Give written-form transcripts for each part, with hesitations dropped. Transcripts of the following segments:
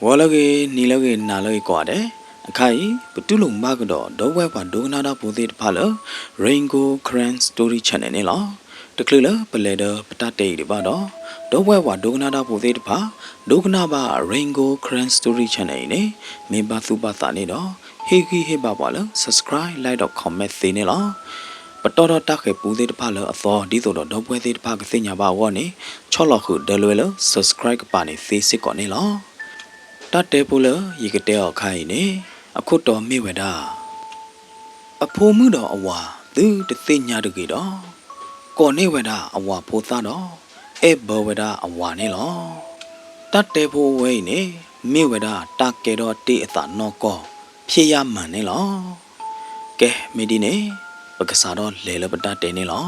Walage nilage nalage kwade akai putulung magdo dowe pa dognada podi phala Rainbow Cran Story Channel ne la teklula peleda petate de ba do dowe wa dognada podi pa dogna ba Rainbow Cran Story Channel ne me ba su ba sa ne do hegi he ba ba la subscribe like dot comment se ne la ปตอดตักให้ปูเดตพาเลอซอดีตัวดอกบัวเดตพากสิญญาบ่าวนี่ชอลอคือเดลเวล subscribe กับปานี่เฟซก่อนนี่ลอตัดเตปูเลยีกเตอไข่นี่အခုတော်မိဝဒအဖိုးမှုတော်အဝါသူတသိညာတကြီးတော့ကောနေဝဒအဝါဖိုးသားတော့အဲဘောဝဒအဝါနေလောတတ်တဲ့ဖိုးဝဲနေမိဝဒတကဲတော့တိအသာနော်ကောဖြစ်ရမှန်နေလောကဲမိဒီနေပကစားတော့လေလပတတဲနေလော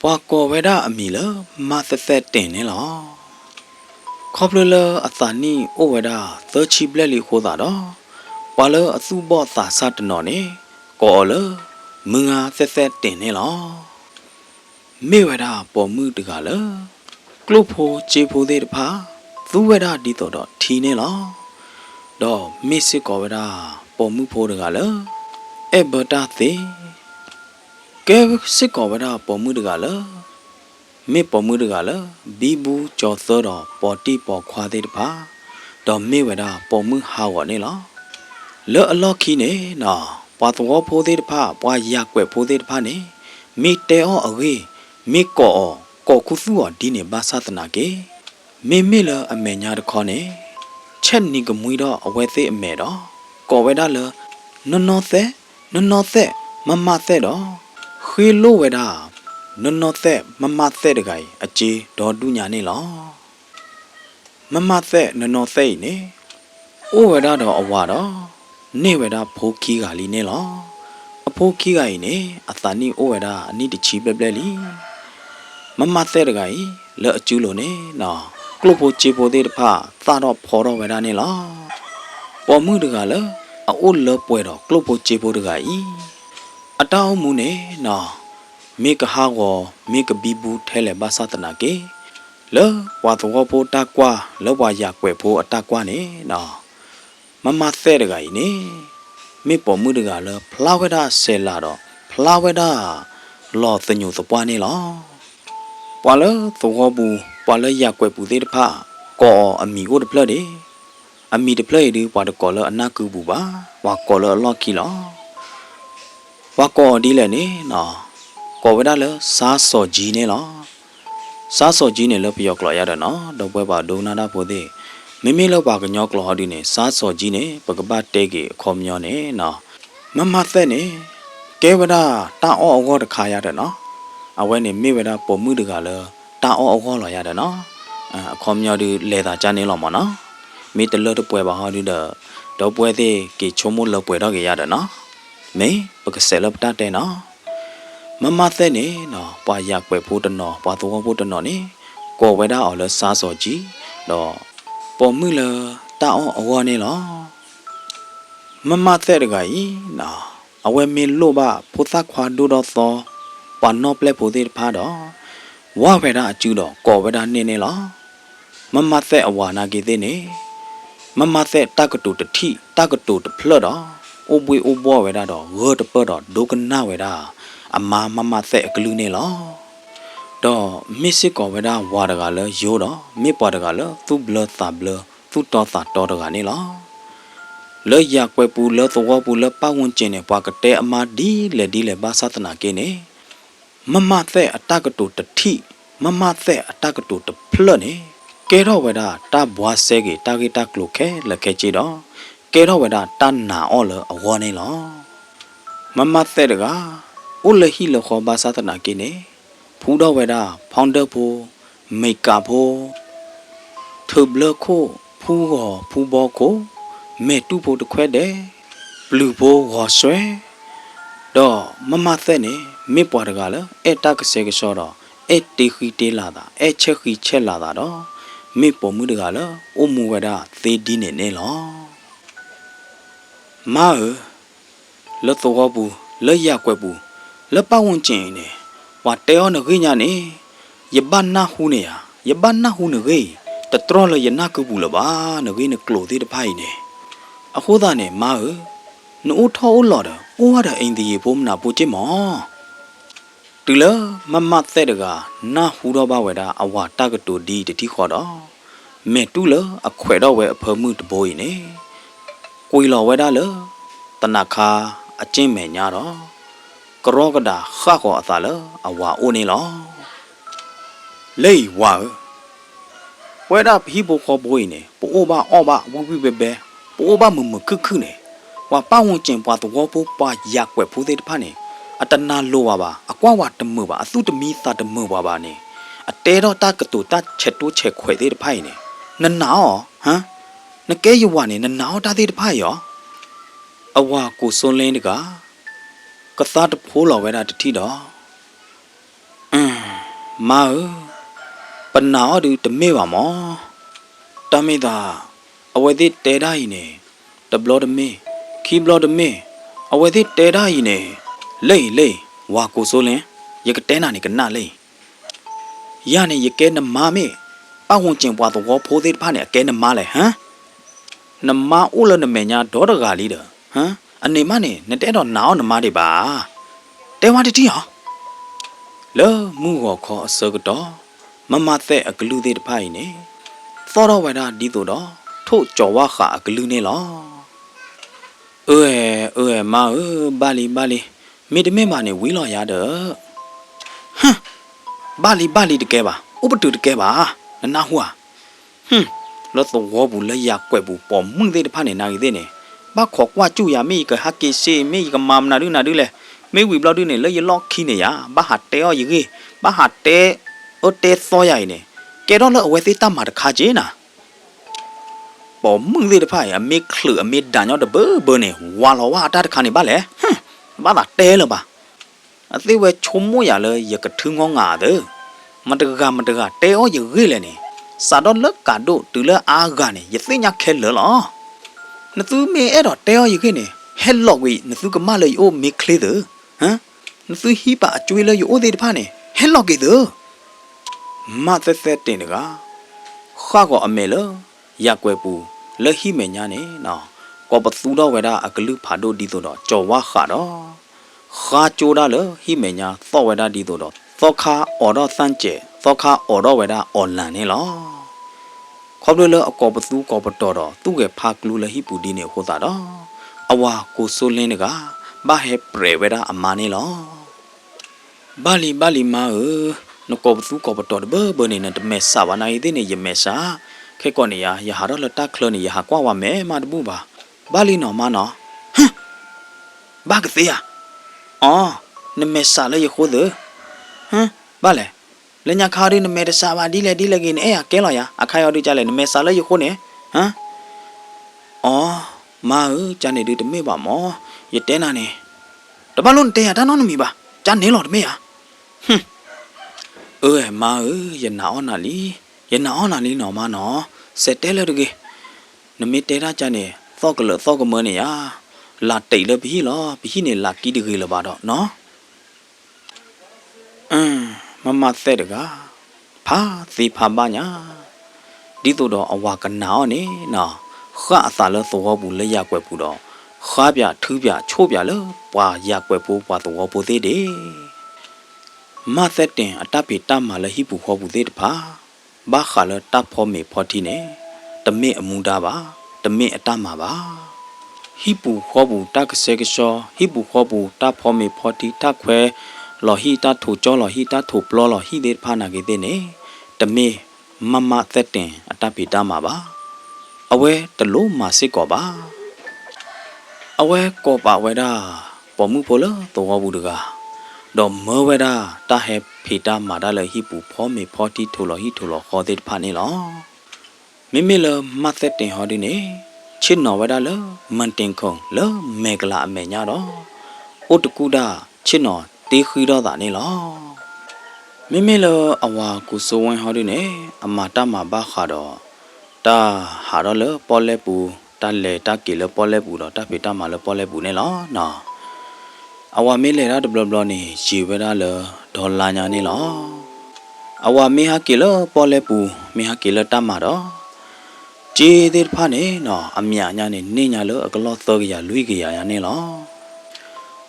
ပွာကောဝဲဒအမီလမသက်သက်တင်နေလောခေါပလလအသာနီအိုဝဲဒသချီပလက်လီခိုးတာတော့ပွာလအစုဘောသာစတနော်နေကောလမငါသက်သက်တင်နေလောမေဝဲဒပေါ်မှုတကလကလုဖိုချေဖိုသေးတဖာသူဝဲဒဒီတော့ထီနေလောတော့မေစစ်ကောဝဲဒပေါ်မှုဖိုးတကလအဘတာသေးကဲစစ်ကောဝဒပေါ်မှုတကလမေပေါ်မှုတကလဘီဘူးကျော်သောတော်ပေါ်တိပေါ်ခွာသေးတပါတော့မေဝဒပေါ်မှုဟာဝနေလောလောအလော့ခီနေနော်ပွားတော်ဖိုးသေးတပါပွားရကွက်ဖိုးသေးတပါနေမေတဲအောအဝေးမေကောခုစုော်ဒီနေဘာသသနာကေမေလအမေညာတခေါနေချက်နီကမွေတော့အဝဲသေးအမေတော့ကောဝဒလနော်သက်မမသက်တော့ခွေလိုဝဲတာနော်သက်မမသက်တကိုင်အကြေဒေါ်တူညာနေလောမမသက်နော်သက်နေအိုဝဲတာတော့အဝါတော့နေဝဲတာဖိုးခီကလေးနေလောအဖိုးခီကကြီးနေအသာနီအိုဝဲတာအနိတချီပလက်လီမမသက်တကိုင်လောအကျူးလို့နေနော်ကလုတ်ဖို့ချေဖို့သေးတဖာသာတော့ဖော်တော့ဝဲတာနေလောပေါ်မှုတကလည်းအိုးလောပွဲတော့ကလုတ်ဖို့ချေဖို့တကိုင်အတောင်းမှုနေနော်မေကဟာဝမေကဘီဘူးထဲလေဘာသာတနာကေလောဝါတော်ဖို့တကွာလောဘရကွယ်ဖို့အတကွာနေနော်မမသဲတကကြီးနေမေပေါ်မှုတကလောဖလာဝဒဆဲလာတော့ဖလာဝဒလောသညုသပွားနေလောပွာလောသောဘူးပွာလရကွယ်ပူသေးတဖကောအမီကိုတဖလက်တယ်အမီတဖလက်ဒီပွာတကောလောအနာကူဘူးပါဝါကောလောလော်ကီလောဝါကောဒီလည်းနေနော်ကောဝဒလစားစော်ကြီးနေလောစားစော်ကြီးနေလို့ပြောကလော်ရတယ်နော်တော့ပွဲပါဒုံနာတာဖို့သေးမိလောက်ပါကညောကလော်ဒီနေစားစော်ကြီးနေပကပတ်တဲကေအခေါ်မျောနေနော်မမသက်နေကဲဝဒတာအောအခေါ်တခါရတယ်နော်အဝဲနေမိဝဒပုံမှုတကလည်းတာအောအခေါ်လော်ရတယ်နော်အခေါ်မျောဒီလေသာချနေလောမနော်မိတလို့တပွဲပါဟောဒီတော့ပွဲသေးကေချုံမို့လောက်ပွဲတော့ကေရတယ်နော်မေပကဆဲလပ်တာတဲနော်မမသက်နေနော်ပွာရကွယ်ဖို့တနော်ပွာတော်ဖို့တနော်နေကောဝဲတာအော်လစားစော်ကြီးတော့ပေါ်မှုလတာအောင်အဝနေလောမမသက်တကကြီးနော်အဝဲမင်းလို့ပါဖို့သခွာဒူတော့သောပွာနော်ပလက်ဖို့သေးဖားတော့ဝဝဲတာအကျူတော့ကောဝဲတာနေနေလောမမသက်အဝါနာကြီးသေးနေမမသက်တကတူတတိတကတူတဖလတော့အိုဘွေအိုဘောဝဲတာတော့ဝတ်တပတ်တော့ဒုကနာဝဲတာအမာမမသက်အကလူနေလောတော့မစ်စစ်ကောဝဲတာဝါတကလည်းရိုးတော့မစ်ပွားတကလည်းသူဘလသာဘလသူတော်သာတော်တကနေလောလဲရကွယ်ပူလဲသောပူလဲပဝွန်ကျင်နေပွားကတဲ့ အမာဒီလေဘာသာတနာကင်းနေမမသက်အတကတူတတိမမသက်အတကတူတဖလနေကဲတော့ဝဲတာတဘွားဆဲကေတာကေတာကလုခဲလက်ခဲကြည့်တော့ကဲတော့ဝဲတာတနာအော်လအဝနေလောမမသက်တကဥလဟီလခောဘာသာတနာကိနေဖူတော့ဝဲတာဖောင်ဒဖို့မိတ်ကဖို့ထဘလခိုဖူဘောကိုမေတူဖို့တခွဲတဲ့ဘလူးဖို့ဝါဆွဲတော့မမသက်နေမေပွားတကလည်းအတကဆေကစောတော့ တေခီတေလာတာချက်ခီချက်လာတာတော့မေပေါ်မှုတကလားအိုမူဝဒါသေဒီနေနေလောမာလောတော့ဘူးလောရကွက်ဘူးလောပဝွန်ကျင်နေဝါတဲောနခိညာနေယဘနာဟုနေယဘနာဟုနေကေတတရောလယနာကဘူးလပါနကိနကလိုသေးတဖိုင်နေအခုသားနေမာနိုးထောလော်တော့အိုးရတဲ့အင်ဒီဘုံနာပူချင်မောတူလမမသက်တကနာဟူတော့ပါဝဲတာအဝတကတူဒီတတိခေါ်တော့မဲတူလအခွဲတော့ဝဲအဖမှုတဘိုးရင်နေကိုီလော်ဝဲတာလတနခါအချင်းမဲညာတော့ကရောကဒါခါခေါ်အသာလအဝအိုနေလောလေဝါဝဲတာဘီဘခေါ်ဘိုးရင်နေပိုးပါအော်ပါဝူဝီပဲပိုးပါမမခခနေဝါပဝွန်ကျင်ပွားတော့ပိုးပါရက်ွက်ဖူးသေးတဖာနေအတနာလိုပါအကွာဝတမပါအသုတမီသာတမပါနေအတဲတော့တကတူတချက်တိုးချက်ခွဲသေးတဖိုင်နေနနာဟမ်နကဲယဝနေနနာတာသေးတဖိုင်ရောအဝါကိုစွန်လင်းတကကစားတဖိုးလော်ဝဲတာတတိတော့မာပနာအဒူတမေပါမောတမေတာအဝဲသေးတဲဒါကြီးနေတဘလတမေခီဘလတမေအဝဲသေးတဲဒါကြီးနေလေဝါကိုဆိုလင်ရကတဲနာနေကနာလေရနေရကဲနမမေပဝွန်ကျင်ပွားတော့ဖိုးသေးတဖာနေအကဲနမလေဟမ်နမအိုလနမေညာဒေါ်တကာလေးတော့ဟမ်အနေမနေနတဲတော့နောင်နမတွေပါတဲဝါတတိဟလောမှုခေါ်ခေါ်အစကတော့မမသက်အကလူသေးတဖိုင်နေသောတော်ဝဒဒီတော့ထို့ကြော်ဝါခအကလူနေလောမာဘာလီမေတမေမာနေဝီလော်ရတော့ဟမ်ဘာလီတကယ်ပါဥပတူတကယ်ပါနနာဟွာလောတော့ဝဘူးလက်ရကွက်ဘူးပေါ်မှုသေးတဖာနေနာရီသေးနေဘာခေါ်ကွာကျူရမေကဟာကေစေမေကမမနာဒူလေမေဝီဘလောက်ဒူနေလေရလော့ခီနေရဘာဟာတဲရောရေဘာဟာတဲအိုတဲသောရနေကဲတော့လောအဝဲသေးတတ်မှာတခါကျင်းနာပေါ်မှုသေးတဖာရမေခလအမေဒန်ရောတဘနေဝါလောဝါတာတခါနေပါလေဘာသာတဲလပါအသေးဝဲချုံမရလေရကထုံငောငါတဲ့မတကတဲဩရရေလေနေစာတော့လက်ကတို့တူလအားကနေရသိညာခဲလလောနသူမေအဲ့တော့တဲဩရခေနေဟဲလော့ဝေနသူကမလေအိုမေခလေတဲ့ဟမ်နသူဟိပါအကျွေးလေအိုသေးတဖာနေဟဲလော့ကေတဲ့မသက်တင်တကခါကောအမေလရက်ွယ်ပူလဟိမေညာနေနော်ကောပသူတော့ဝဲတာအကလူဖာတို့ဒီတော့ကြော်ဝါခါတော့ခါချိုးတာလဟိမေညာသောဝဲတာဒီတော့သောခါအော်တော့စမ်းကျဲသောခါအော်တော့ဝဲတာအော်လန်နေလောခေါပလအကောပသူကောပတော်တော့သူ့ရဲ့ဖာကလူလဟိပူဒီနေဟိုတာတော့အဝါကိုဆိုလင်းတကဘာဟဲပရေဝဲတာအမနေလောဘာလီမာနကောပသူကောပတော်ဘနေနဲ့တမဲစာဝနာရီတဲ့နေရမဲစာခဲကောနေရဟာတော့လတခလနေရဟာကွာဝမဲမာတပူပါဘာလီနော်မနော်ဟမ်ဘာကသေးအော်နမဲစာလေရခိုးတဲ့ဟမ်ဘာလဲလညာခါရီနမဲတစာပါဒီလေကိနေအဲ့ကဲလောရအခါရောဒီကြလဲနမဲစာလေရခိုးနေဟမ်အော်မာဂျန်နေဒီတမေပါမောရတဲနာနေတပတ်လုံးတဲရတာနော်နမီပါဂျန်နေလောတမေဟမ်မာရနာအောနာလီနော်မနော်စက်တဲလေတကေနမေတဲတာဂျန်နေသောကမနေရလာတိတ်လေဘီနေလာကီတကေလပါတော့နော်မမသက်တကဖာစီဖာပါညာဒီတော့အဝကနာနေနော်ခါအသာလသောဘူးလက်ရကွက်ဘူးတော့ခါပြထူးပြချိုးပြလပွာရကွက်ဘူးပွာသောဘူးသေးတယ်မသက်တင်အတပိတမလဟိပူခေါ်ဘူးသေးတဖာဘာခါလတပ်ဖို့မေဖော်တီနေတမေအမူတာပါတမေအတမှာပါဟိပူခေါ်ဘူးတကဆေကရှောဟိပူခေါ်ဘူးတပ်ဖို့မေဖော်တီတခွဲလော်ဟီတာထိုကျော်လော်ဟီတာထိုပလော်လော်ဟီဒေဖာနာကေတဲ့နေတမေမသက်တင်အတပိတမှာပါအဝဲတလို့မစစ်ကောပါအဝဲကောပါဝဲတာပေါ်မှုဖို့လို့တော်ဘူးတကားတော့မောဝဲတာတာဟဲဖေတာမာဒါလေဟိပူဖောမေဖောတီထိုလောဟိထိုလောခေါ်တဲ့ဖာနေလောမိလမသက်တင်ဟောဒီနေချစ်နော်ဝဲတာလမန်တင်ခုံလမေကလာအမေညာတော့အိုတကူတာချစ်နော်တေခီတော့တာနေလော မိမိလအဝါကိုစိုးဝင်းဟောဒီနေအမတာမဘာခါတော့တာဟာတော့လပေါ်လဲပူတာလေတာကီလပေါ်လဲပူတော့တာဖေတာမလပေါ်လဲပူနေလောနော်အဝါမေးလေတာဒဘလဘလနေရေဝဲတာလဒေါ်လာညာနေလောအဝါမေးဟာကီလပေါ်လဲပူမေးဟာကီလတာမတော့ကျေးသေးဖာနေနော်အမြညာနေနေညာလအကလောသောကရလွိကရရနေလော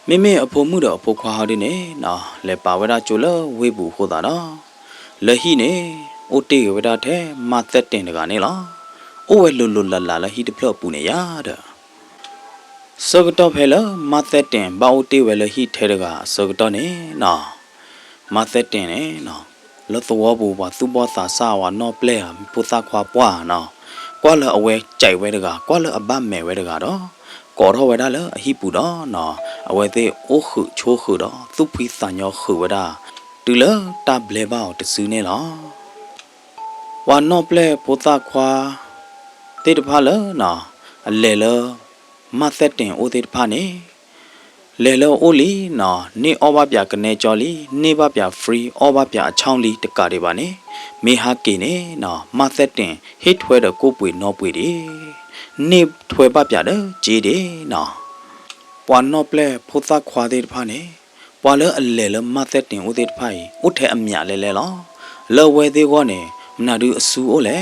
မိမိအဖို့မှုတော့အဖို့ခွာဟောဒီနေနော်လေပါဝဲတာကျိုလဝေးဘူးခိုးတာတော့လဟိနေအိုတေဝဲတာတဲ့မသက်တင်တကနေလောအိုဝဲလွလွလလာလဟိတဖလပူနေရတဲ့စကတော့ဖဲလမသက်တင်ဘာအိုတေဝဲလဟိထဲတကစကတော့နေနော်မသက်တင်နေနော်လသောဘူဘာသူဘောသာစာဝနော့ပလဲပုသခွာပွားနော်ကွာလအဝဲကြိုက်ဝဲတကကွာလအဘမဲဝဲတကတော့ကောတော့ဝဲတာလအဟိပူတော့နော်အဝဲသေးအိုခုချိုးခုတော့သူ့ဖိစာညောခုဝဲတာတူလတဘလေဘောတစူးနေလောဝါနော့ပလဲပုသခွာတေတဖာလနော်အလဲလမသက်တင်အိုတေတဖာနေလဲလောအိုလီနော်နေဩဘပြကနေကြော်လီနေဘပြ free ဩဘပြအချောင်းလီတကတွေပါနေမေဟာကေနေနော်မသက်တင်ဟစ်ထွဲတော့ကိုပွေနော်ပွေဒီနေထွဲပပြတဲ့ဂျီဒီနော်ပွာနော်ပလဲဖုသခွာတဲ့တဖာနေပွာလအလဲလမသက်တင်ဦးတဲ့တဖာဤဥထဲအမြလဲလဲလောလောဝဲသေးကောနေမနာဒူအဆူအိုလဲ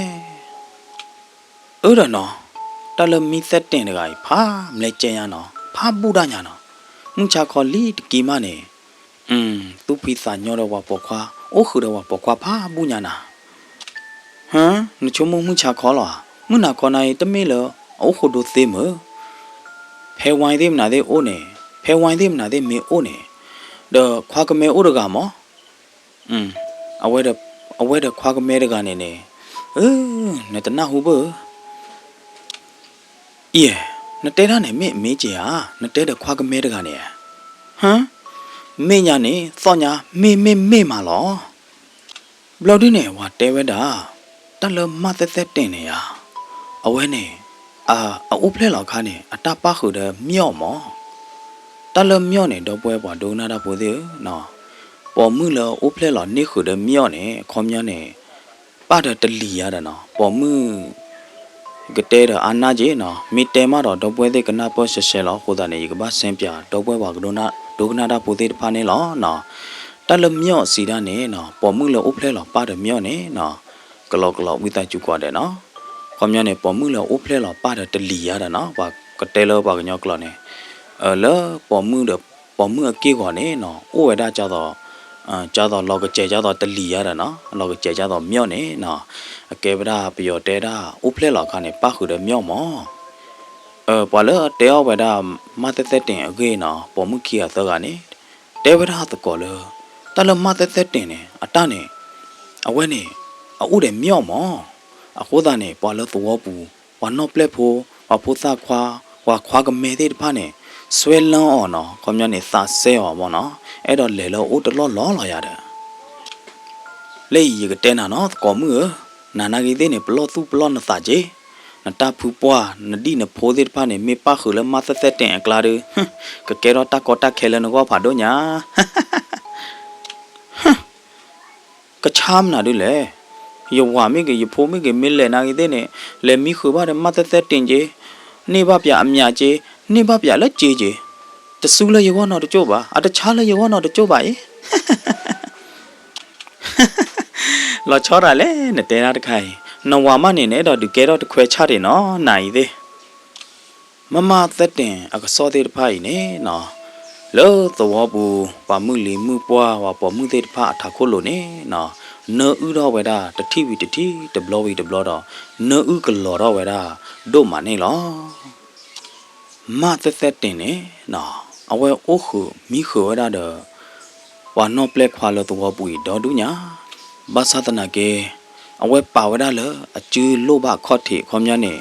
အဲ့ဒါနော်တလမီသက်တင်တကဖာမလဲကျန်ရနော်ဖာပူဒညာနော်မှုချခေါ်လီတကီမနေသူဖိစာညောတော့ဝပေါ်ခွာအိုခုတော့ဝပေါ်ခွာဖာပူညာနာဟမ်နချုံမှုချခေါ်လာမှုနာခေါ်နိုင်တမေလောအိုခုတို့သေးမဖဲဝိုင်းသေးမနာသေးအိုးနေဖဲဝိုင်းသေးမနာသေးမေအိုးနေတော့ခွာကမဲအိုးတကမောအဝဲတော့ခွာကမဲတကနေနေနတနာဟုဘယေနတဲရနဲ့မေးကြဟာနတဲတဲ့ခွာကမဲတကနေဟမ်မေညာနေစောညာမေမာလောဘလော်ဒီနေဝတဲဝဲတာတလမသက်သက်တင်နေရအဝဲနေအိုးဖလဲလောက်ခါနေအတပခုတဲ့မြော့မောတလမြော့နေတော့ပွဲပေါ်ဒိုနာတာပိုသေးနော်ပေါ်မှုလောအိုးဖလဲလောက်နေခုတဲ့မြော့နေခေါမြန်းနေပတဲ့တလီရတဲ့နော်ပေါ်မှုကတဲ့တော့အာနာကြီးနော်မိတဲမတော့ပွဲသေးကနာပေါ်ရှဲလောခိုးတာနေကဘာဆင်းပြတော့ပွဲပေါ်ကဒိုနာတာပိုသေးတဖာနေလောနော်တလမြော့စီတာနေနော်ပေါ်မှုလောအိုးဖလဲလောက်ပတဲ့မြော့နေနော်ကလောဝိတကျူကွာတယ်နော်ခေါမြန်းနေပေါ်မှုလောအိုးဖလဲလောက်ပတဲ့တလီရတဲ့နော်ဘာကတဲလောဘာကညောကလောနေလောပေါ်မှုအကေကွာနေနော်အိုဝဲတာကြတော့လောကကျဲကြတော့တလီရတဲ့နော်လောကကျဲကြတော့မြော့နေနော်အကေဗရာပျော်တဲတာအိုးဖလဲလောက်ခါနေပခုတဲ့မြော့မောပွာလတဲဝဲတာမသက်သက်တင်အကေနော်ပေါ်မှုခီရသောကနေတဲဝဲတာတကောလတလမသက်သက်တင်နေအတနေအဝဲနေအိုးတဲ့မြော့မောအခုသားနေပွာလသောပူဝါနော့ပလက်ဖို့ဝါဖို့သခွာဝါခွာကမဲတဲ့တဖာနေဆွဲလန်းအောင်နော်ခေါမြနေသဆဲအောင်ပေါ့နော်အဲ့တော့လေလောအိုးတလောလောလာရတယ်လေရကတဲနာနော်ကောမှုနာနာကြီးတဲ့နေဘလော့သူဘလော့နသကြီးနတာဖူပွားနဒီနဖိုးတဲ့ဖာနေမေပါခလမသက်သက်တင်အကလာရကကဲတော့တကောတခဲလနကောဖာတော့ညာကချမ်းနာတို့လေယောဝါမိကယဖိုးမိကမလဲနာကြီးတဲ့နေလေမိခုပါတဲ့မသက်သက်တင်ကြီးနေပါပြအမြကြီးနေပါပြလက်ကြီးကြီးတဆူလဲယောနော်တကြို့ပါအတခြားလဲယောနော်တကြို့ပါယေလောချောရလဲနဲ့တဲရတခိုင်နဝါမနေနဲ့တော့ဒီကဲတော့တခွဲချတယ်နော်နိုင်သေးမမသက်တင်အကစောသေးတဖိုင်နေနော်လောသောဘူးပါမှုလီမှုပွားဝါပေါ်မှုသေးတဖအထာခုလို့နေနော်နော်ဥတော့ဝဲတာတတိဝီတတိတဘလောဝီတဘလောတော့နော်ဥကလောတော့ဝဲတာတို့မနေလောမသက်သက်တင်နေနော်အဝဲအိုခုမိခုဝဲတာတော့ဝါနော့ပလက်ခွာလို့သောပူတော်တူညာဘာသာတနာကေအဝဲပါဝဲတာလအကျူလို့ဘခေါတ်ထေခေါမြနေ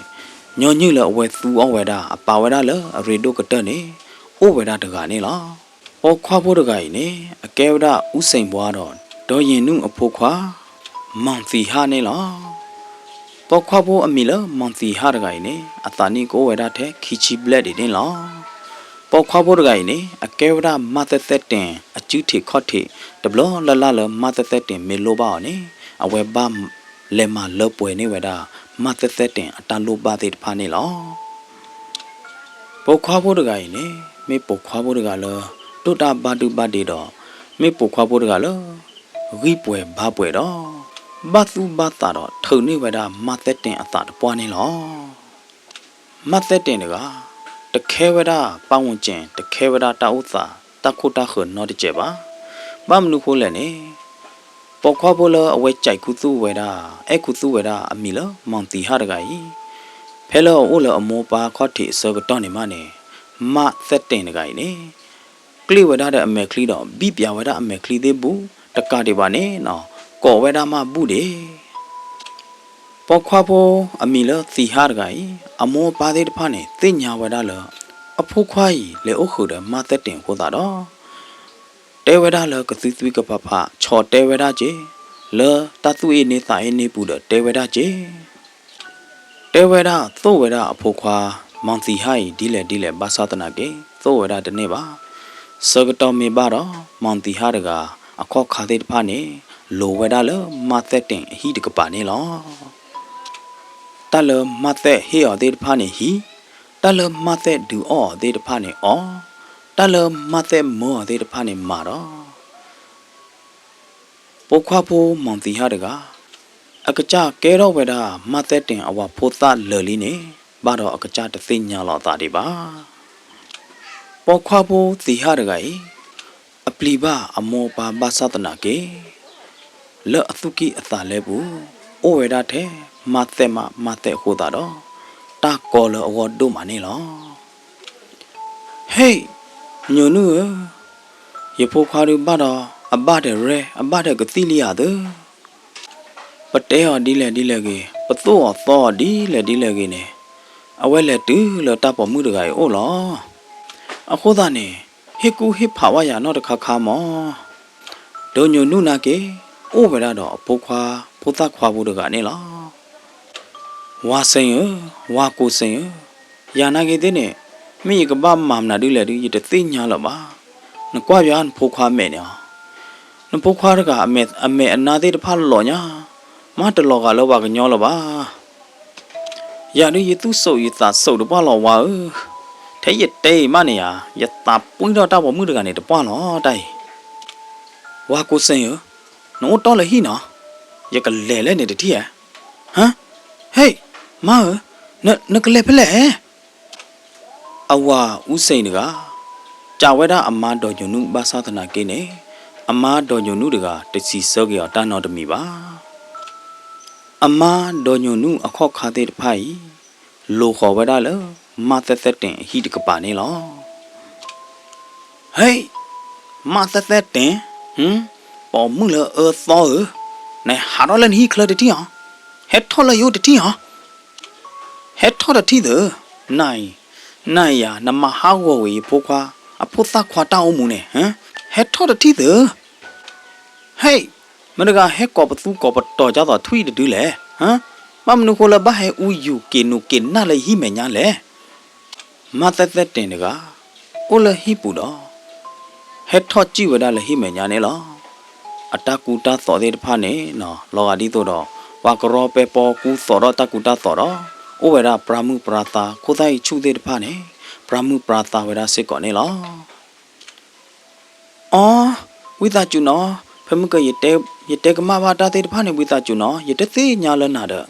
ညောညိလအဝဲသူအောင်ဝဲတာအပါဝဲတာလအရေတို့ကတက်နေအိုဝဲတာတကနေလားဟောခွာဖို့တကကြီးနေအကဲဝဒဥစိန်ဘွားတော့ဒေါ်ရင်နုအဖို့ခွာမောင်စီဟာနေလားတော့ခွာဖို့အမီလမောင်စီဟာတကကြီးနေအတာနီကိုဝဲတာထဲခီချီဘလက်တွေနေလား ปอกข้าวโพดไก่เนี่ยแกวดามาเตเตตินจุดที่ข้อที่ดับล้อละละละมาเตเตตินเมโลบ้าเนี่ยเอาไว้บ้ามเลมาเลิป่วยนี่เวดามาเตเตตินตาลูบาติดพานี่หรอปอกข้าวโพดไก่เนี่ยไม่ปอกข้าวโพดไก่เลยตุตาบาดูบาดีดอไม่ปอกข้าวโพดไก่เลยรีป่วยบ้าป่วยดอบาตูบาตาดอเธอนี่เวดามาเตตินตาดปวนี่หรอมาเตตินเนี่ยก็ตะเคเวดาป้าวเจนตะเคเวดาตาอุตสาตะคุตาเขินนอดิเจ็บบ้ามนุโคเลยเนี่ยปอกข้าวโพดเลยเอาไว้ใจคุตูเวดาคุตูเวดามีละมองตีหาดไก่เพลโอเลยอโมปาข้อที่เสกตอนนี้มาเนี่ยมาเซตตินไก่เนี่ยคลีเวดาเดอเมคลีดอบีบยาเวดาอเมคลีเดบูตะกาดีบาเนี่ยเนาะก่อเวดามาบูเดปอกข้าวโพดมีละตีหาดไก่อโมปาเดดพาเนี่ยติญญาเวดาเลยอภูควายเลยโอขุดมาเซตตินโคตาดอเตเวดาเลยกติสวิกปะพะชอเตเวดาเจเลตาตุเอเนสายเนปูเดเตเวดาเจเตเวดาโตเวดาอภูความังสีให้ดีเลบาสาตนาเกโตเวดาเดเนบาสกตอมีบาดอมังตีหาดกาอข้อคาเดพาเนโลเวดาเลมาเซตตินฮีดกปาเนลอตาเลมาเซเฮอเดพาเนฮีตาเลมาเซดูออเดพาเนอตาเลมาเซมอเดพาเนมาดอปกควาโพมังตีหาดกาอากจาเกโรเวดามาเตตินอวาโพตาเลลีเนบาดออากจาตสิญญาลอตาดิบาปกควาโพตีหาดกาอปลีบาอโมปาบาสาตนาเกเลอสุกิอตาเลบูโอเวดาเทมาเตมาเตโคตาดอตากอเลอวอดูมานี่ลอเฮ้ยညိုနုရဖိုခွာရဘတော့အဘတဲ့ရဲအဘတဲ့ကတိလျာဒပတဲဟောဒီလေကေပသောသောဒီလေကေနေအဝဲလေတူလတပေါ်မှုတကရေအိုလောအခုသားနေဟစ်ကူဟစ်ဖာဝရနော်တခါခါမောဒိုညိုနုနာကေအိုဝဲတော့ဖိုခွာဖိုသခွာဘူးတကနေလောဝါစိန်ဝါကိုစိန်ယာနာကေတဲ့နေမိကဘာမမနာဒီလေဒီတသိညာလပါနကွာပြန်ဖိုခွာမဲနေနဖိုခွာရကအမေအနာသေးတဖလောညာမတလောကလောပါကညောလပါယာဒီယသူဆုပ်ယသာဆုပ်တပွားလောဝါထဲရတေးမနေရယတာပွင်းတော့တောက်ပေါ်မှုတကနေတပွားလောတိုင်ဝါကိုစင်ရနိုးတော့လေဟိနော်ရကလဲနေတတိယဟမ်ဟေးမောနကလေဖလဲအဝါဥစိန်တကကြာဝဲတာအမားတော်ညုံနုဘာသာသနာကိနေအမားတော်ညုံနုတကတစီစောကြောတာနော်တမီပါအမားတော်ညုံနုအခော့ခါတဲ့တဖိုင်လိုခေါ်ဝဲတာလေမသက်တင်ဟိတကပါနေလောဟေးမသက်တင်ပေါ်မှုလေသောနဲဟာတော့လည်းဟိခလတတိဟဟက်ထော်လေယိုတတိဟဟက်ထော်တတိတဲ့နိုင်ယာနမဟာဝဝေဖိုခွာအဖို့သခွာတောင်းမှုနဲ့ဟက်ထော်တတိတဲ့ဟေးမနကဟက်ကောပသူကောပတော်ကြတော့ထွီတူလေမမနုကိုလဘဟဲဦးယူကေနုကေနာလေဟိမညာလေမသက်တင်တကကိုလဟိပူတော့ဟက်ထော်ကြည့်ဝဒလေဟိမညာနေလောအတကူတာသောတဲ့တဖာနေနော်လောကဒီတော့ဝါကရောပေပေါ်ကူသောတော့တကူတာသောတော့ဩဝေဒပရမှုပရတာခိုတိုင်းချုတဲ့တဖာနေပရမှုပရတာဝေဒစစ်ကောနေလောအော်ဝိသကျူနော်ဖမကရတဲ့ကမဘာတာတဲ့တဖာနေဝိသကျူနော်ရတဲ့သေးညာလနာတဲ့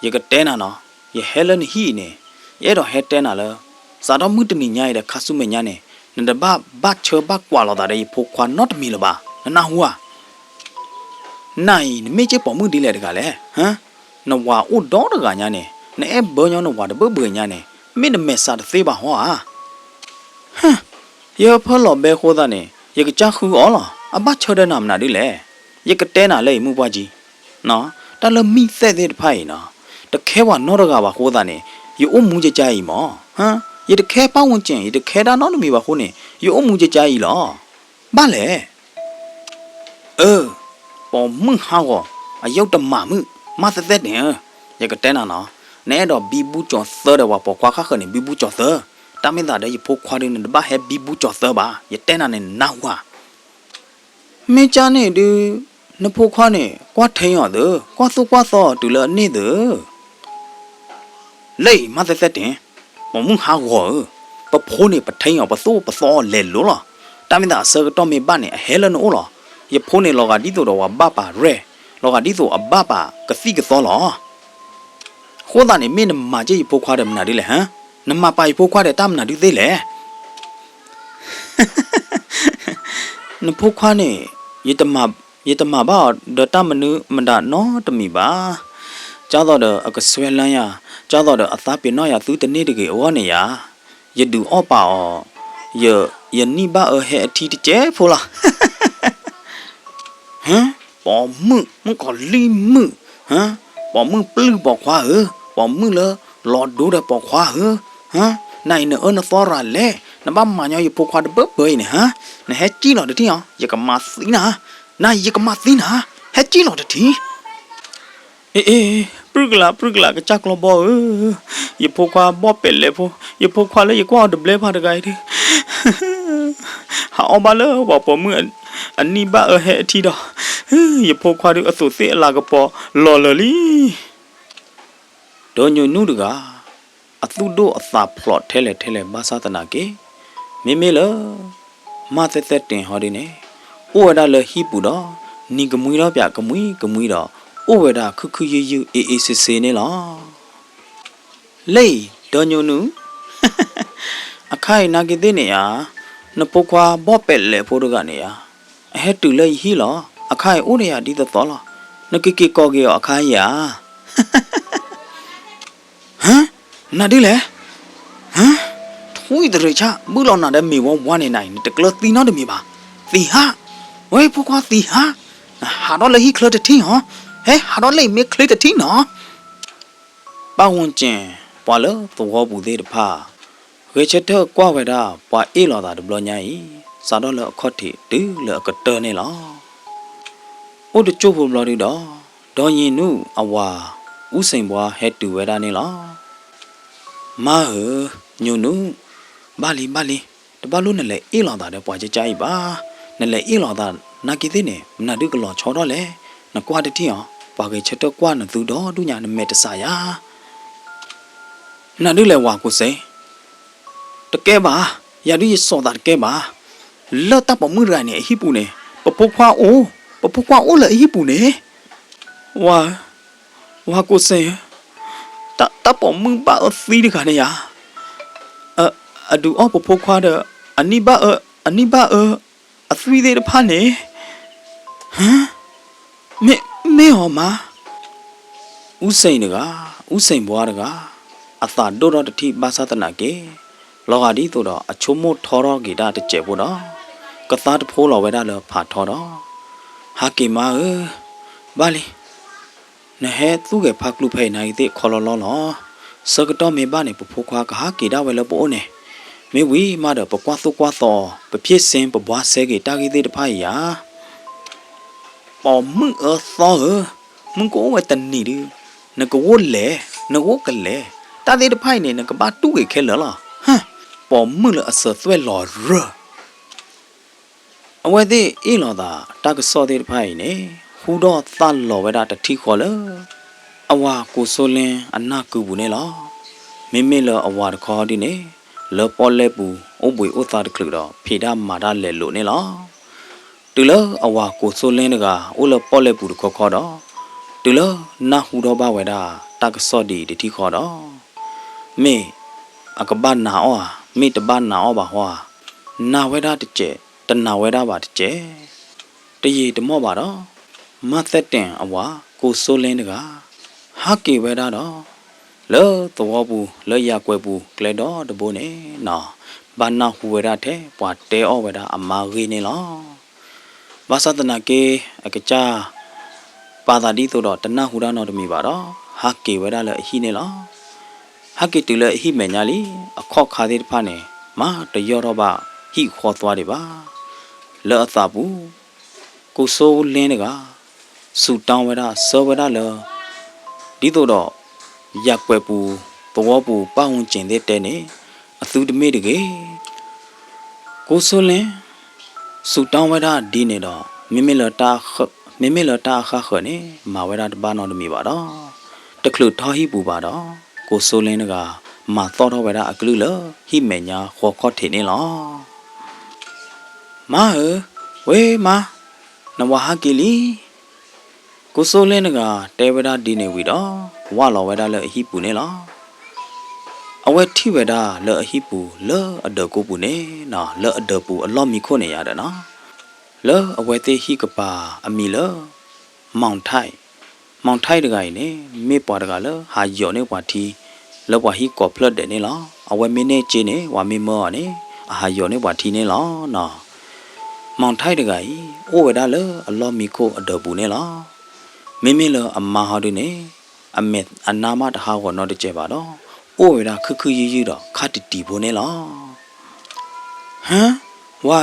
ရကတဲနာနော်ရဟဲလန်ဟီနေရတော့ဟဲတဲနာလဲစာတော့မှုတမီညာရတဲ့ခါဆုမညာနေနန္ဒဘဘတ်ချဘကွာလောတာတဲ့ဖိုခွာနော့တမီလပါနာဟူဝနိုင်မေချေပေါ်မှုဒီလေတကလေနဝါဥဒေါတကညာနေနဲဘောညောနဝါတဘညာနေမိနမေစာသေးပါဟောရဖလောဘဲခိုးတာနေရကကြခူအောလားအဘချတဲ့နာမနာဒီလေရကတဲနာလေမှုပွားကြီးနော်တလမိသက်တဲ့ဖိုင်နော်တခဲဝနောတကပါခိုးတာနေရအုံမှုကြကြကြီးမောရတခဲပေါဝင်ကျင်ရတခဲတာနော်နမီပါခိုးနေရအုံမှုကြကြကြီးလောဘာလဲပေါ်မှုဟာကောအယုတ်တမမှုမသက်တဲ့ရကတဲနာနော်နဲတော့ဘီဘူးကျော်သတဲ့ဝါပေါ်ခွာခခနေဘီဘူးကျော်သတ ตามินตาเดยพกควาดินบ้าเฮบิบูจอเตอร์บ้าอย่าเต้นนั่นน่าวะไม่จานเนี่ยดูนพกควาเนี่ยกว่าเทียนเด้อกว่าสุกว่าซอดูเลยนี่เด้อเลยมาเสร็จเนี่ยมึงหาหัวปะโพเนี่ยปะเทียนปะสู้ปะซอเล่นรู้หรอตามินตาเสือก็ต้องมีบ้านเนี่ยเฮลันโอ้หรออย่าโพเนี่ยเราก็ดีตัวเราว่าบ้าป่าเร่เราก็ดีตัวบ้าป่ากระซี่กระซอหรอคนตาเนี่ยไม่นมาเจย์พกควาเดิมนาดีเลยฮะน้ำมาไปพกควาเดิมตามนาดีได้เลยนพกควาเนี่ยยี่ตมาบ้าเดตามนุมันด่าน้อตมีบ้าจ้าต่อเดอก็สวยแล้วยาจ้าต่อเดออัตราเป็นน้อยตู้ตนี่ดีกี่วันเนี่ยอย่าดูอ้อป่าอ๋อย่านี่บ้าเฮทีที่เจ๊พูล่ะฮะปอมึงก็ลีมึงฮะปอมึงปลื้มปอควาปอมึงเลยหลอดดูได้ปอควาฮะนายเนอเนฟอรันเล่นบ้ามาเนี่ยอยู่ปอควาเดเบย์เนี่ยฮะนายเฮจีหลอดที่อ๋ออย่ากับมาสินะนายอย่ากับมาสินะเฮจีหลอดที่ปรึกละก็จักลบอย่าพกควาบ่เป็นเลยพออย่าพกควาแล้วอย่ากว่าดับเล่พาดไกดิหาเอามาเลยว่าปอมึงอันนี้บ้าเฮทีดออย่าพกควาดูอสุเสียลากระปอหล่อเลยโดนยูนูดกาอตุโดอสาพลอตเทเลบาซาตนาเกเมลมาเตตินฮอดีเนโอวดาเลฮีปูดอนี่กมุยดอปะกมุยดอโอวดาคุยูเอเซเนลอเลยโดนยูนูอคายนากิเตเนียนปกว่าบ่เป็ดเลยโพดกาเนียเฮตุเลยฮีลออคายโอเรียดีตตอลนกิกิกอเกออคายยาฮะนาดีเลยฮะทุยตระชะบุลอนาเดมีวันในตะกลตีนอเดมีบาตีฮะเว้ยพวกว่าตีฮะหาดอเลยฮีเคลตทิ้งฮะเฮ้หาดอเลยมีเคลตทิ้งเนาะป้าวนเจนปอเลตัวบุเดดพาเวชเตอร์กว่าเวดาปอเอลอดาดบลอญาอีสาดอเลขอติดื้อเลกเตอร์นี่ล่ะโอดจูบุบลอดีดอดอยินูอวาอุสิงบัวเฮตูเวดานี่ล่ะมาညုံနုဘာလီတပါလို့နဲ့လေအေးလောင်တာတဲ့ပွားကြကြိပါနဲ့လေအေးလောင်တာနာကီသေးနဲ့မနာဒုကလောချောတော့လေနကွာတတိအောင်ပွားကြချက်တော့ကွာနသူတော့ဒုညာနမဲတဆာယာနာဒုလေဝါကိုစိတကဲပါယာဒီစောတာတကဲပါလော့တပ်ပမှုရိုင်းနေဟိပူနေပပုခွာအိုလေဟိပူနေဝါကိုစိတပ်ပမှုပါအသီးတခါနေယာอดูอ้อปพควาเดอันนี้บ้าอันสวีเดนพันเนี่ยฮะไม่หอมาอุเซนบัวดกาอัตาโดรที่บาซาตนาเกลอกาดีตัวดออชโมทอรอกีดาตเจ็บบ่ดอกะตาตโพลอเวดาเลผาทอดอฮาเกมาบาลีนะเฮตุเกพักลุไผนายเตคอลลอลอสกตอเมบ้านเนี่ยปพควากะฮากีดาเวลโปเนี่ยမေဝီမာဒပကွာသုကွာသောပဖြစ်စင်ပဘွားဆဲကေတာဂီသေးတဖိုင်ယာပေါ်มึงသောมึงကိုဝဲတနီဒီနကဝလေနဝကလေတာသေးတဖိုင်နေနကဘာတူကေခဲလလားဟမ်ပေါ်มึงလအဆသွဲလော်ရအဝဲသေးအေးလော်တာတာကစောသေးတဖိုင်နေဟူတော့သလော်ဝဲတာတတိခေါ်လအဝါကိုဆိုလင်းအနာကူဘူးနေလားမေလအဝါတခေါ်ဒီနေလောပေါ်လေပူအဘွေဥသာတခလူတော့ဖေဒမာဒလဲလို့နေလားတူလအဝါကိုဆိုလင်းတကဥလပေါ်လေပူတခေါ်တော့တူလနာဟူတော့ဘဝဲတာတကစော့ဒီတိခေါ်တော့မေအကဘာနာအောမေတဘာနာအောပါဟွာနာဝဲတာတကျဲတနာဝဲတာပါတကျဲတရီတမော့ပါတော့မသက်တင်အဝါကိုဆိုလင်းတကဟာကေဝဲတာတော့လောตัวปูလောยากวยปูเกลดอตะโบเนนอบานาหูเวดาเทปวาเตอเวดาอมารีเนลอบาสตนาเกอกะจาปาตาดีตัวดอตนะหูดานอตมีบาดอฮาเกเวดาเลอหิเนลอฮาเกตุเลอหิเมญาลีอขอคาเดตพาเนมาตยอรบะหิขอตวาเดบาเลอตาปูกุโซเลนเนกาสุตองเวดาโซเวดาเลอดีตัวดออยากเปปูตัวปูป้าหุ่นเจนเด็ดเนี่ยอ သူတမေတကေကိုဆိုလင်းစူတောင်းဝဲတာဒီနေတော့မိလတာခခနေမာဝဲတာတပါနော်တမီပါတော့တခလူထော်ဟီပူပါတော့ကိုဆိုလင်းကမာသောတော့ဝဲတာအကလူလဟိမေညာခေါ်ခေါ်ထေနေလောမာဝေမာနဝဟာကီလီကိုဆိုလင်းကတဲဝဲတာဒီနေဝီတော့ဝါလောဝဲတာလဟိပူနေလောအဝဲထိဝဲတာလအဟိပူလအဒကိုပူနေနော်လအဒပူအလော့မီခွနေရတယ်နော်လအဝဲသေးဟိကပါအမီလမောင်ထိုက်တကရင်နေမေပေါ်တကလဟာယောနေပွားတီလောပွားဟိကောဖလတ်တဲ့နေလောအဝဲမင်းနေကျင်းနေဝါမေမောနေအဟာယောနေပွားတီနေလောနော်မောင်ထိုက်တကကြီးအိုဝဲတာလအလော့မီခွအဒပူနေလောမေလအမဟာဒုနေအမေအနာမတဟာကောနော်တကျပါတော့အိုဝဲတာခရီတော့ခတ်တီဖို့နေလောဟမ်ဝါ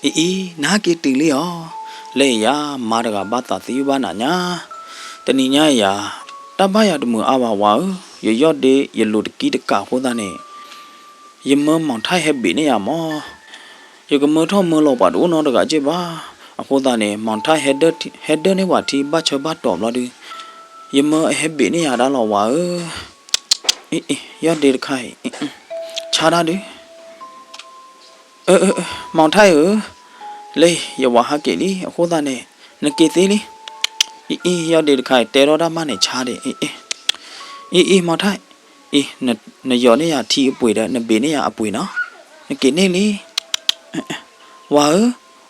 အေးနာကီတီလီယောလေယာမာတကဘာတာသီဘာနာညာတဏိညာယာတပရတမှုအဘဝါရရော့ဒေရလိုတကီတကဟောတာနေယမမောင်ထိုက်ဟက်ဘီနေရမောယကမထောမလောပါတော့နော်တကကြပါအခုတာနေမောင်ထိုက်ဟက်ဒနေဝတီဘချဘတော်လို့ဒီယမဟက်ဘီနေရတာလောဝါအေးရော့ဒေတခိုင်ခြားတာဒီမောင်ထိုက်လေယဝဟာကေလီအခုတာနေနကေသေးလီအေးရောက်တဲ့ခိုင်တဲတော်တာမနဲ့ချားတယ်အေးမောင်ထိုက်အေးနယောနေရထီအပွေတဲ့နဘေနေရအပွေနော်နကေနေလီဝါ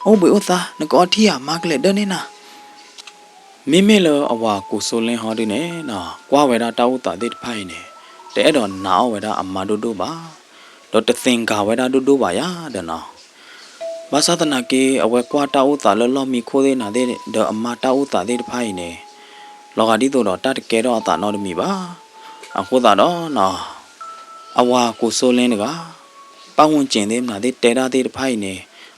အိုးဘေဥသာနကောထီရမကလက်ဒနေနာမိလောအဝါကိုဆိုလင်းဟောဒီနေနော်ကွာဝဲတာတောက်တာတဲ့ဖိုင်နေတဲ့တော့နာဝဲတာအမတို့ပါတော့တသင်္ကာဝဲတာတို့ပါရတဲ့နော်ဘာသာတနာကေအဝဲကွာတောက်တာလောမီခိုးသေးနာတဲ့အမတောက်တာတဲ့ဖိုင်နေလောကဒီတော့တတ်ကဲတော့တာနော်မီပါအခုတာတော့နော်အဝါကိုဆိုလင်းကပဝန်းကျင်သေးနာတဲ့တဲတာတဲ့ဖိုင်နေ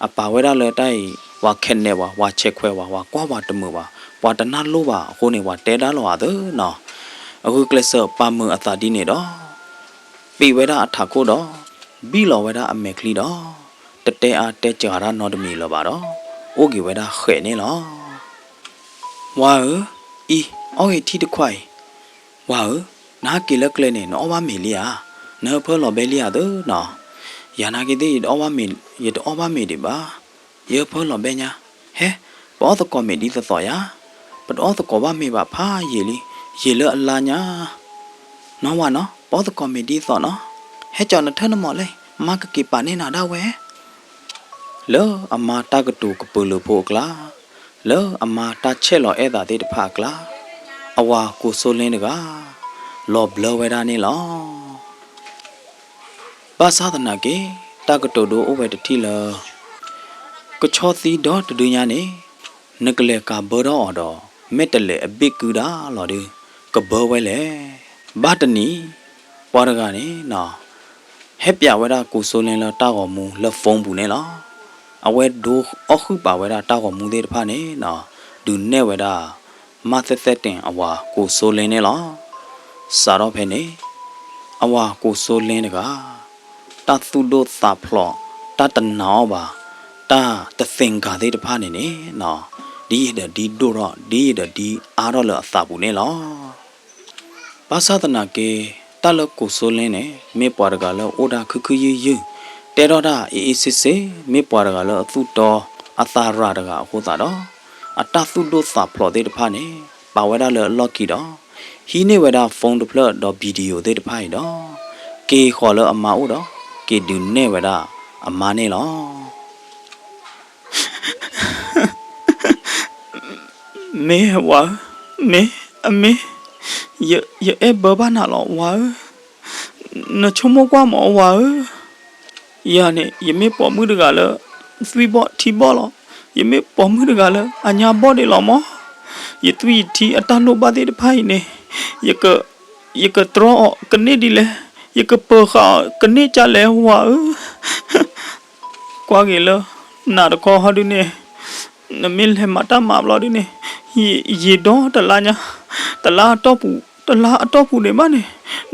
အပါဝဲတာလဲတိုက်ဝါခက်နေဝါချက်ခွဲဝါကွာဝါတမှုပါဝါတနာလို့ပါအခုနေဝါတဲတာလောရတဲ့နော်အခုကလစပါမအတာဒီနေတော့ปีเวดาอัฐโคดอบีลอเวดาอเมคลีดอตะเตอาเตจาราโนดมีลอบาดอโอกิเวดาเขเนลอวาอีโอเฮทีตะควายวานากิลกเลเนนอวาเมลียาเนเพลอเบลียาเดนอยานากิเดอวาเมยดอวาเมดิบาเยเพลอเบญาเฮปอตะกอเมดิตะตอยาปดอตะกอวาเมบาพาเยลีเยเลอลาญานอวาเนาะပေါ်တကွန်မီဒီသောနော်ဟဲကြောင့်ထနမော်လေမကကိပါနေနာတော့ဝဲလောအမတာကတူကပူလို့ဖို့ကလားလောအမတာချက်လောအဲ့ဒါတဲ့တဖကလားအဝါကိုဆိုလင်းတကလောဘလဝဲတာနေလောဘာသာဒနာကေတာကတူတို့အဝဲတတိလောကချောသီတော့တူညာနေနကလေကဘောတော့မေတ္တလေအဘိကူတာလောဒီကဘောဝဲလေဘာတနီပွားရကနေနော်ဟက်ပြဝဲတာကိုဆိုလင်းလာတောက်မူလက်ဖုံးဘူးနေလားအဝဲဒိုအခုပါဝဲတာတောက်မူသေးတဖာနေနော်ဒူနဲ့ဝဲတာမသက်သက်တင်အဝါကိုဆိုလင်းနေလားစာတော့ဖဲနေအဝါကိုဆိုလင်းတကတသူတို့သာဖလောတတနောပါတာတသင်္ကာသေးတဖာနေနေနော်ဒီတို့တော့ဒီအားတော့လအသာဘူးနေလားဘာသာတနာကေတလကိုဆိုလင်းနေမေပွားရကလောအိုဒါခခရီယူတဲတော့တာအေးစစ်စစ်မေပွားရကလောသူတော်အသာရတကဟိုတာတော့အတသူတို့သာဖလော်တဲ့တဖာနေပါဝဲတာလော်ကီတော့ဟီနေဝဲတာဖုန်းတဖလော့တော့ဗီဒီယိုတဲ့တဖာရတော့ကေခေါ်လောအမအိုတော့ကေဒူနေဝဲတာအမနေလောမေဝါမေအမေye baba na lo wa na chomo kwa mo wa ya ne ye me po mu de ga le twi bo thi bo lo ye me po mu de ga le anya bo de lo mo ye twi thi ata no ba de phai ne ye ka tro ka ne di le ye ka po kha ka ne cha le wa kwa ge le na de ko ha du ne na mil he mata ma lo di ne ye do ta la nya ta la to puတလားအတော့ဘူးနေမနဲ့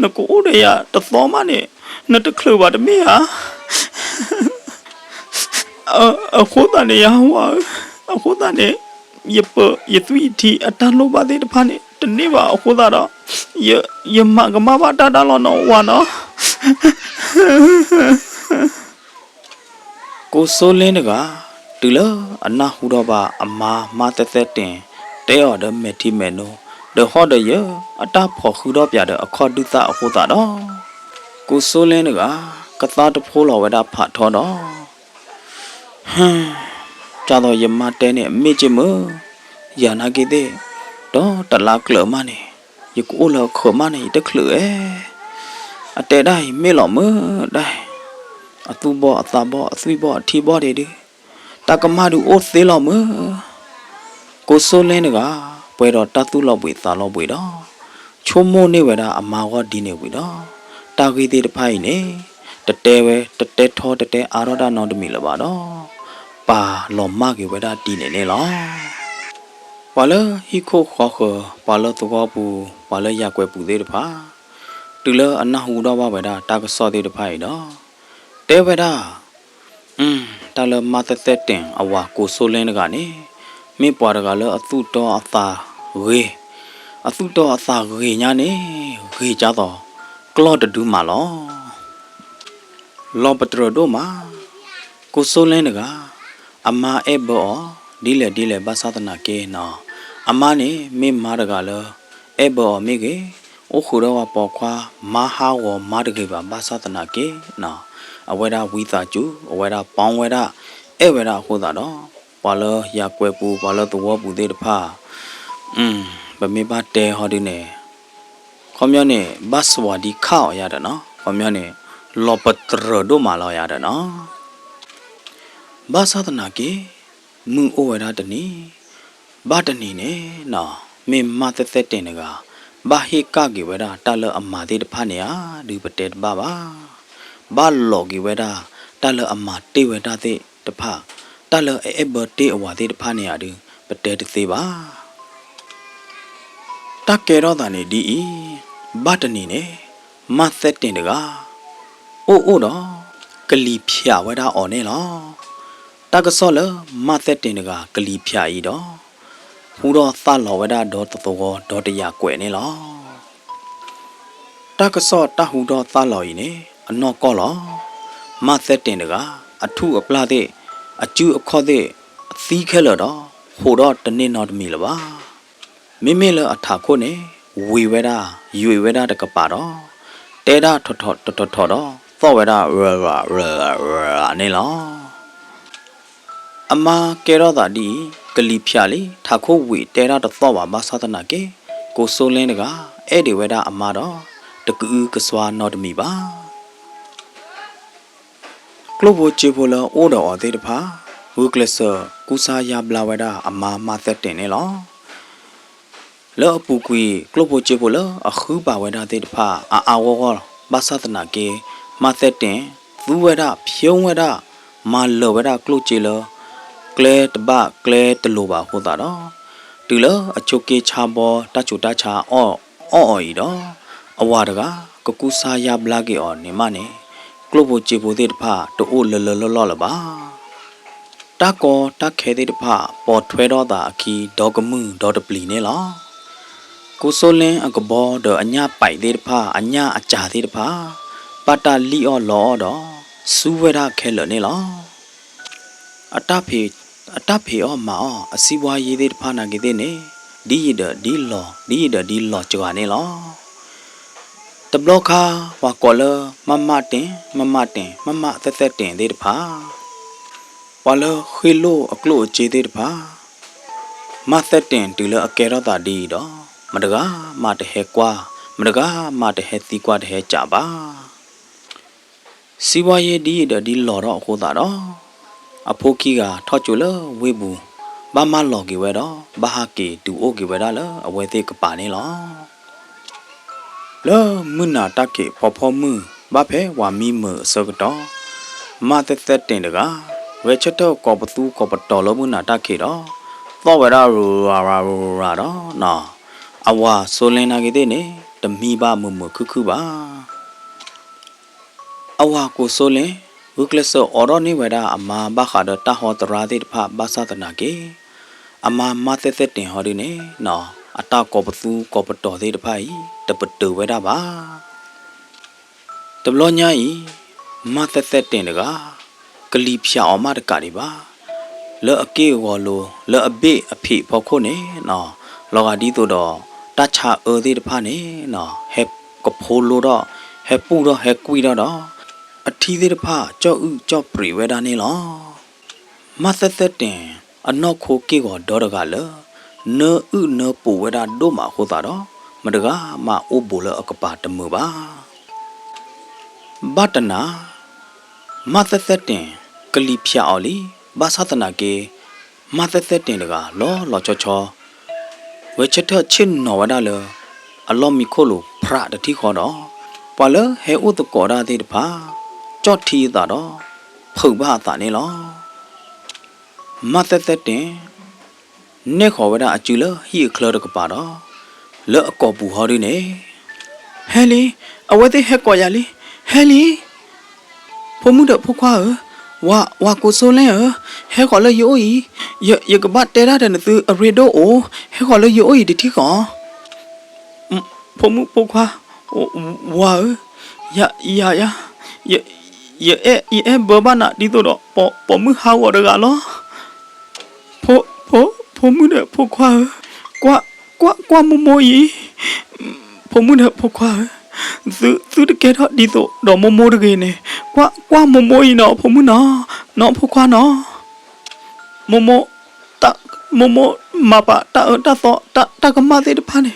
ငကိုအိုးတွေကတသောမနဲ့ นั่นตะคลือว่าตะเมียโคตรเนี่ยยาวะโคตรเนี่ยอย่าตุยทีอัตโนบาเดตพันเนี่ยตะนี่ว่าโคตรอะอย่ามากมาบ้าตาลอนวะเนาะကိုစိုးလင်းတကတူလအနာဟူတော့ပါအမာမတက်တက်တင်တဲော်ဒမေတီမေနိုဒဟော်ဒယအတာဖော်ခူတော့ပြတဲ့အခါဒုသအခုတာတော့ကိုစိုးလင်းတကသားတဖိုးလော်ဝဒဖတ်ထောတော့ဟမ်ကြတော့ယမတဲနဲ့မိချင်မယာနာကေတဲ့တော့တလာကလမနဲ့ယကိုလခမနဲ့တခလဲအတဲတိုင်းမေလော်မတိုင်းအသူဘောအသာဘောအသွေးဘောအထီဘောတွေဒီတကမဒူအိုသေးလော်မကိုစိုးလင်းတကပွဲတော့တသူလောက်ပွေသာလောက်ပွေတော့ချိုးမိုးနေဝဲတာအမာဝဒီနေဝေတော့တာဂီသေးတဖိုင်နေတတဲဝဲတတဲထောတတဲအာရောဒနောင်တမီလပါတော့ပါလော်မကေဝဲတာတီနေနေလောပါလဟီခိုခေါ်ခပါလတကောပူပါလရက်ွယ်ပူသေးတဖာတူလအနာဟူတော့ပါဝဲတာတာကစောသေးတဖိုင်တော့တဲဝဲတာတလမတသက်တင်အဝါကိုဆိုလင်းကနေမိပွားတကလအသုတော်အသာဝေအသုတော်အသာဝေညာနေဝေကြတော့ကလော့တဒူးမာလောပတရဒိုမာကိုဆိုလင်းကအမာအေဘောဒီလေဘာသာတနာကေနော်အမနေမိမာတကလအေဘောမိကေအခုတော့ပေါ်ခွာမဟာဝမာတကေဘာသာတနာကေနော်အဝဲတာဝီသာကျူအဝဲတာပေါင်းဝဲတာအဲဝဲတာဟိုတာတော့ပါလရကွယ်ပူပါလသဝပူသေးတဖာဗမေပါတဲဟောဒီနေခေါမျောနေဘတ်စဝဒီခောက်ရတယ်နော်ခေါမျောနေလောပတရဒိုမာလောရတယ်နော်ဘာသာတနာကေမူအိုဝဲတာတနီဘာတနီနေနော်မေမသက်သက်တင်တကဘာဟိကကေဝဲတာတလအမာသေးတဖာနေရဒီပတဲတပါဘာလော်ဂီဝဲတာတလအမတေဝဲတာတဲ့တဖတလအေဘတေအဝါတဲ့တဖနေရတယ်ပတဲတသေးပါတကဲတော့တာနေဒီဘတ်တနီနေမသက်တင်တကအိုတော့ကလီဖြာဝဲတာအော်နေလောတကဆောလမသက်တင်တကကလီဖြာဤတော့ဟူတော့သလော်ဝဲတာဒေါ်တသောဒေါ်တရကွယ်နေလောတကဆောတဟူတော့သလော်ဤနေအနော်ကောလောမသက်တင်တကအထုအပလာတဲ့အကျူအခေါ်တဲ့အသီးခဲလတော့ဟိုတော့တနေ့တော့တမီလပါမိလအထာခုနေဝေဝဲတာရွေဝဲတာတကပါတော့တဲတာထောတော့သောဝဲတာရနေလောအမကဲတော့တာဒီကလီဖြာလီထာခုဝေတဲတာတသောပါမသဒနာကေကိုစိုးလင်းတကအဲ့ဒီဝဲတာအမတော့တကူကစွာနော်တမီပါကလဘချေဖိုလာအိုတော်အသေးတဖာဝုကလဆာကူစာယာဘလာဝဒါအမာမသက်တင်နေလောလောပူကွေကလဘချေဖိုလာအခုပါဝဒါသေးတဖာအာဝောဘာသာတနာကေမသက်တင်သူဝဒါဖြုံးဝဒါမလောဝဒါကလုချေလောကလဲတပကလဲတလိုပါဟိုတာတော့တူလောအချုပ်ကေချာဘောတချူတချာအော်ဤတော့အဝါတကကူစာယာဘလာကေအော်နေမနေကလဘချေဖိုတဲ့တဖာတိုးလောလပါတကောတခဲတဲ့တဖာပေါ်ထွဲတော့တာအခီဒေါကမှုဒေါတပလီနေလောကိုဆိုလင်းအကဘောဒအညာပိုက်တဲ့တဖာအညာအကြာတဲ့တဖာပတာလီအောလောတော့စူဝဲတာခဲလနေလောအတဖေအောမောအစီဝါရေးတဲ့တဖာနာကေတဲ့နေဒီရဒီလောကြွားနေလောတဘလခါဝါကောလမမတင်သက်တင်သေးတဖာဝါလခေလိုအကလို့ခြေသေးတဖာမသက်တင်တူလအကဲတော့တာဒီတော့မတကားမတဟဲကွာမတကားမတဟဲတီကွာတဟဲကြပါစီဝါရဲ့ဒီလော်တော့ဟိုတာတော့အဖိုးကြီးကထော့ကျလဝေဘူးဘာမလော်ကြီးဝဲတော့ဘာဟာကီတူအိုကြီးဝဲတာလအဝဲသေးကပါနေလောလောမနာတကေဖောမှုဘာဖဲဝါမီမစောကတော့မသက်တင်တကဝဲချက်တော့ကောပသူကောပတော်လောမနာတကေတော့သောဝရရာတော့နော်အဝါဆိုလင်းနာကေတဲ့နေတမီပါမခုပါ အဝါကိုဆိုလင်ဝကလဆောအော်ရနေဝဒအမာဘခါဒတာဟောတရာတိဖဘာသာတနာကေအမာမသက်သက်တင်ဟောဒီနေနော်အတာကောပသူကောပတော်သေးတဖိုင်တပတူဝဒပါတဘလောညာဤမသက်သက်တင်တကကလီဖြာအောင်မတကဒီပါလောအကေဝလိုလောအဘေအဖိဖောက်ခုနေနော်လောကဒီတို့တော့တချအောသေးတဖာနေနော်ဟက်ကဖိုးလိုတော့ဟက်ပူတော့ဟက်ကွီတော့အထီးသေးတဖာကြောက်ဥကြောက်ပရိဝဲတာနေလောမသက်သက်တင်အနောက်ခိုကေကောဒေါ်တကလနောဥနောပူဝဲတာတို့မှာဟိုတာတော့မတကမအိုးဘူလအကပါတမှုပါဘတ်တနာမသက်သက်တင်ကလီဖြာအောင်လီဘာသာတနာကေမသက်သက်တင်တကလောချောချောဝဲချက်ထချင်းနော်ဝဒါလအလောမီခိုလိုဖရတတိခေါ်တော့ပါလဟဲဥတကောရာတိတဖာကြော့ထီတာတော့ဖုတ်ဘာတာနေလောမသက်သက်တင်နေခေါ်ဝဒအကျူလဟီခလတကပါတော့လောအကောပူဟော်ဒီနေဟဲလီအဝဲတိဟဲကောရလီဟဲလီဖုံမှုတော့ဖခွာဝါကိုဆိုလဲဟဲခေါ်လယိုဤယကဘတ်တဲရတဲ့နသူအရီဒိုအိုဟဲခေါ်လယိုဤတတိကောဖုံမှုဖခွာဝါယဘဘနာဒီတော့ပေါ်မှုဟာဝရကလောဖုံမှုတဲ့ဖခွာကွာမမိုးဤဖုံမှုတဲ့ဖခွာသူတကယ်တော့ဒီတော့မမိုးတကယ်နေကွာမမိုးဤနော်ဖုံမှုနော်ဖခွာနော်မမိုးမပါတာတော့တာကမတဲ့ဖာနေ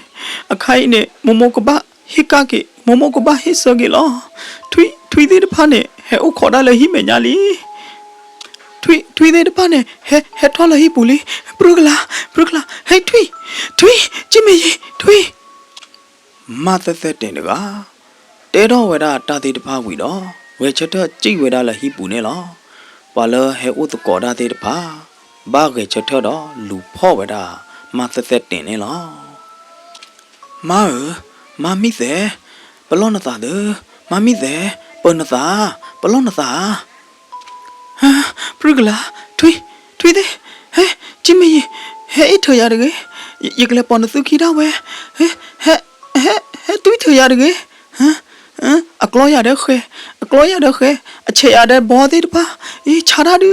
အခိုင်နေမမိုးကဘာဟိကကေမမိုးကဘာဟိစကေလောထွီတဲ့ဖာနေဟဲဥခေါ်တာလေဟိမညာလီထွီတဲ့ဖာနေဟဲထော်လေဟိပူလီပရုကလာဟဲထွီจิมมี่ထွီမသက်သက်တင်တကတဲတော့ဝဒတာတိတဖာဝီတော့ဝဲချက်တော့ကြိတ်ဝဒလဟိပူနေလောပါလဟဲဥတကောတာတိတဖာဘာကေချက်တော့လူဖော့ဝဒမသက်သက်တင်နေလောမမိသေးဘလောနသာဒမမိသေးပနသာဘလောနသာဟာပရုကလာထွီတဲ့ဟဲจิมมี่ဟဲထရရရကလေပနသုခိတော့ဝဲဟဲတွေးထရရဟမ်အကလောရတဲ့ခဲအခြေရတဲ့ဘောသေးတပါအေးချာတာဒူ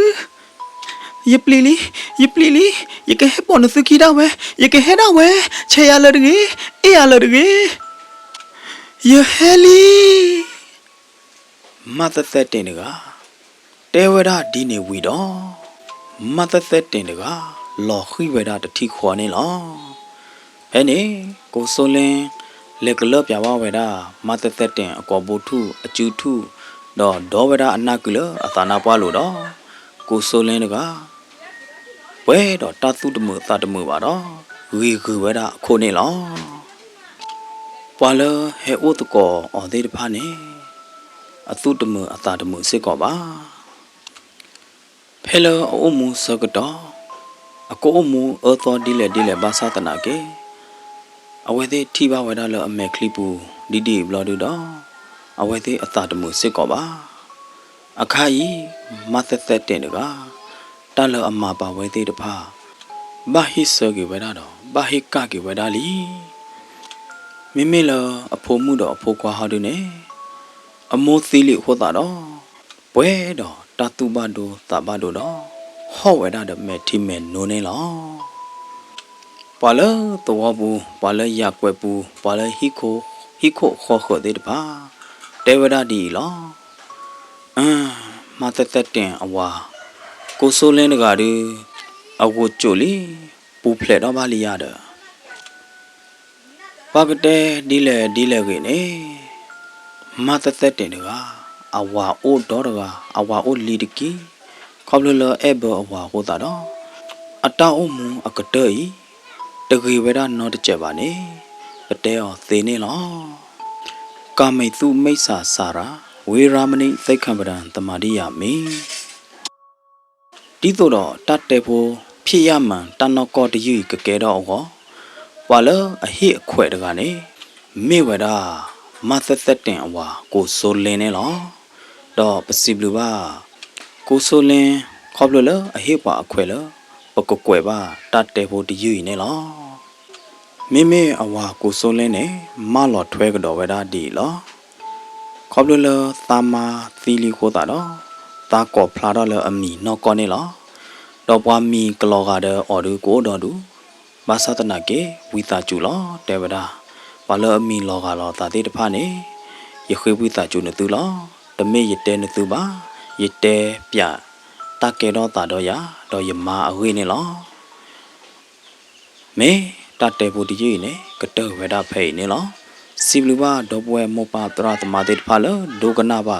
ယပလီလီယကဟဲပနသုခိတော့ဝဲယကဟဲတော့ဝဲချေရလရကေအေးရလရကေယဟဲလီမသက်သက်တင်တကတဲဝဒဒီနေဝီတော့မသက်သက်တင်တကလော်ခိဝဒတတိခေါ်နေလောဟဲ့နေကိုဆိုလင်းလက်ကလပြဝဝဒမသက်သက်တင်အကောဘူထုအကျူထုတော့ဒေါဝဒအနာကလအသာနာပွားလို့တော့ကိုဆိုလင်းတကဝဲတော့တသုတမှုသတမှုပါတော့ဝီကူဝဒခိုးနေလောပွာလဟဲဥတကောအော်သေးတဖာနေအသုတမှုအသာတမှုစစ်ကောပါဖဲလအုံမှုစကတော့အကိုအမှုအသောဒီလေဘာသာတနာကေအဝဲသေးထိပါဝဒလအမေကလီပူဒီဘလော်ဒူတော့အဝဲသေးအသာတမှုစစ်ကောပါအခါကြီးမသက်သက်တင်တကတလအမပါဝဲသေးတဖာဘာဟိစကေဝဒတော့ဘာဟိကကေဝဒလီမိလအဖိုးမှုတော့အဖိုးကွာဟာဒူနေအမိုးသီလီဟောတာတော့ပွဲတော့တတူဘဒိုတဘဒိုတော့ဟောဝဲတာတဲ့မဲတီမဲနိုးနေလောပါလတော့ဘူးပါလရကွယ်ဘူးပါလဟိခိုခေါ်တဲ့တပါတေဝဒဒီလောမသက်သက်တင်အဝါကိုဆိုလင်းတကားဒီအဝချိုလီပူဖလက်တော့ပါလီရတယ်ပါကတဲ့ဒီလေကေနေမသက်သက်တင်တကားအဝါအိုဒေါ်တကားအဝါအိုလီတကီခေါပလလအဲဘအဝါဟိုတာတော့အတောက်အမှုအကတဲ့ဤတကေဝဒနော်တကြပါနေအတဲော်သေနေလောကာမိတုမိစ္ဆာစာရာဝေရာမဏိသိက္ခံပဒံတမာရိယမေဒီတော့တတ်တဲ့ဖို့ဖြစ်ရမှန်တနော့ကောတယူကကဲတော့ဟောပါလအဟိအခွဲ့တကနေမေဝဒမသက်သက်တင်အဝါကိုဆိုလင်းနေလော တော့ပစီဘလူပါကိုဆိုလင်းခေါပလလအဟေပါအခွဲလပကကွယ်ပါတတ်တယ်ဖို့တယူနေလောမိမိအဝါကိုဆိုလင်းနဲ့မလော်ထွဲကတော့ဝဲတာဒီလောခေါပလလသာမာသီလီခိုတာတော့တာကောဖလာတော့လအမီနော်ကောနေလောတော့ပွားမီကလောကတဲ့အော်ဒူကိုတော်တူဘာသာတနာကေဝီတာကျူလောတေဝဒါဘာလအမီလောကလောတာတိတဖာနေယခွေဝီတာကျူနတူလောတမေရတဲနတူပါရတဲပြတကေတော့တာတော့ရတော့ယမအဝေးနေလောမေတတဲဘူးဒီကြီးနေကတောဝဒါဖိနေလောစီဘလူပါတော့ပွဲမောပါတရသမတိတဖာလောဒုကနာပါ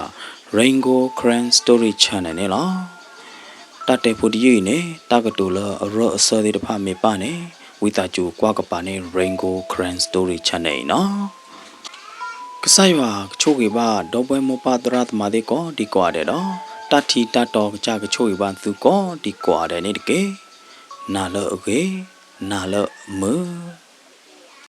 Rainbow Grand Story Channel နေလောတတဲဘူးဒီကြီးနေတကတူလောအရောအစောဒီတဖာမေပါနေဝီတာကျူကွာကပါနေ Rainbow Grand Story Channel နော်ကဆိုင်ဝါချိုကေပါတော့ပွဲမောပါတရသမတိကောဒီကွာတဲ့တော့တတိတတော်ကြကချိုကေပါသူကောဒီကွာတဲ့နေတကေနာလောအကေနာလောမ